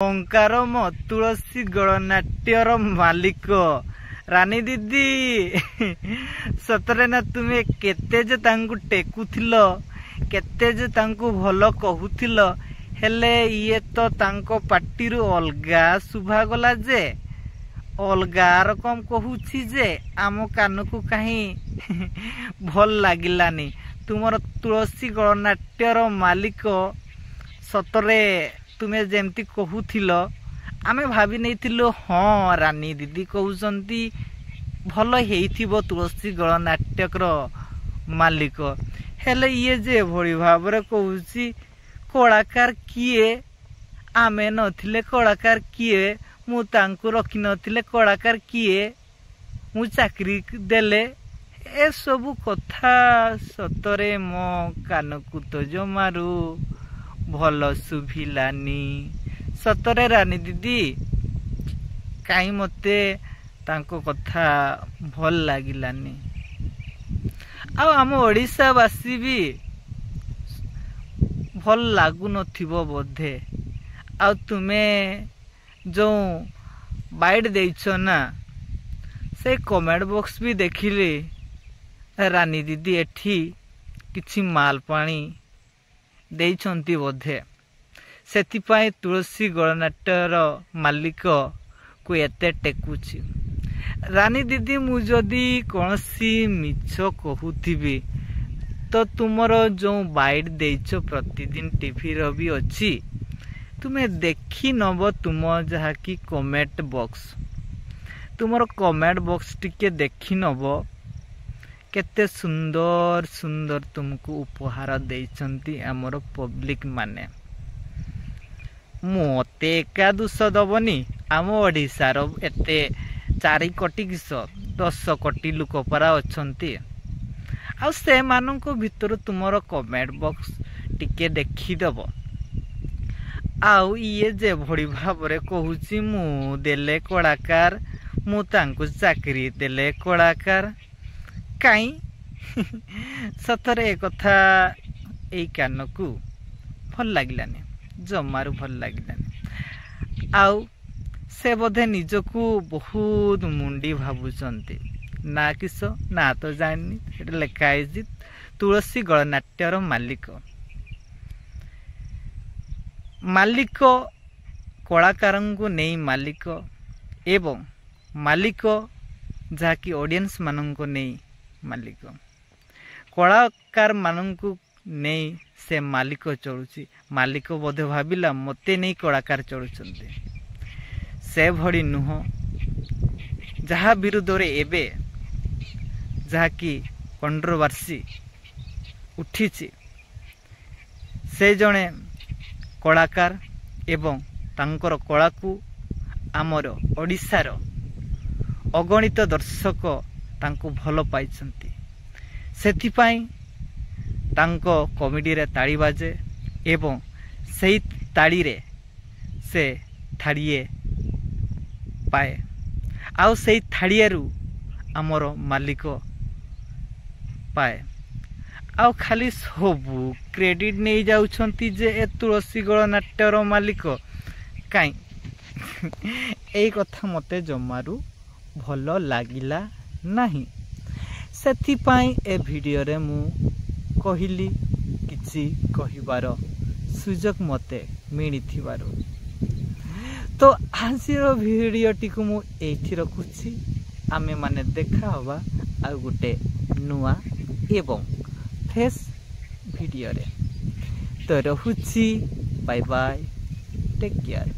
ओंकारम तुलसी गणनाट्यर मालिक रानी दीदी सतरे ना तुम्हें केते जे तांकु टेकुथिलो केते जे तांकु भलो कहूथिलो हेले ये तो तांको पाटिरु अलगा सुभा गला जे अलगा रकम कहूछि जे आम कानकु कहीं भल लागिलानी तुमर तुलसी गणनाट्यर मालिक सतरे तुमे जेमती कहूथिलो आमे भाभी नैथिलो हाँ रानी दीदी कहउसंती भल हेइथिबो तुलसी गणनाट्यकर मालिक हेले ये जे भଳି भाबरे कहउछि कलाकार किए आमे नथिले कलाकार किए मु तांकु रखि नथिले कलाकार किए मु चाकरी देले ए सबु कथा सतरे मो कानकु तो जमारू भल सुभिलानी सतरे रानी दीदी काई मते तांको कथा भल लागिलानी आ आम ओडिसा वासी भी भल लागु नथिबो बोधे आ तुमे जो बाइट देइछो ना से कमेंट बॉक्स भी देखिले रानी दीदी एठी किछि माल पानी देइछंती बोधे सेतिपाई तुलसी गणनाट्यर मालिक को एते टेकुछि रानी दीदी मु जदी कोनसी मिछ कहूथिबी तो तुमर जो बाइट देइछो प्रतिदिन टीवी रो भी अछि तुमे देखि नबो तुम जहा कि कमेंट बॉक्स तुमर कमेंट बॉक्स टिके देखि नबो केते सुंदर सुंदर तुमको उपहार देइछंती हमर पब्लिक माने मोते एका दुस दबनी आम ओडिसा रो एते 4 कोटी 10 कोटी लोक परा अछंती आ से मानको भितर तुमर कमेंट बॉक्स टिके देखि दबो आउ ये जे भड़ी भाबरे कहूची मु देले कलाकार मु तांको चाकरी देले कलाकार काई सतरे कथा एई कानकु भल लागिलानी जमारू भल लागिलानी आउ से बोधे निजकू बहुत मुंडी भाबुचंती ना किस ना तो जानी एटा लेखा है तुलसी गणनाट्यर मालिक मालिक कलाकारन को नहीं मालिक एवं मालिक जाकी ऑडियंस मानन को नहीं मालिक कलाकार माननकु नहीं से मालिक चलुची मालिक बोधे भाविला मते नहीं कलाकार चलुचंती से भड़ी नुह जहा विरुद्ध रे एबे जहा की कंट्रोवर्सी उठीची से जणे कलाकार एवं तांकर कला को आमर ओडिसार अगणित दर्शक तांको भल पाइछंती सेथिपाई तांको कॉमेडी रे ताड़ी बाजे एवं सेई ताड़ी रे से थाड़िए पाए आउ सेई थाड़ियारू आमर मालिक पाए आउ खाली सबू क्रेडिट नहीं जाउछंती जे ए तुलसी गणनाट्यर मालिक काई एई कथा मते जमारू भल लागिला नहीं सेथिपाई ए वीडियो रे मु कहिली किछि कहिबार सुजोग मते मिलिथिबारो तो आजिर वीडियो टिकु मु एठी रखुछि आमे माने देखा हवा आ गुटे नुआ एवं फेस वीडियो रे तो रहुछि बाय बाय टेक केयर।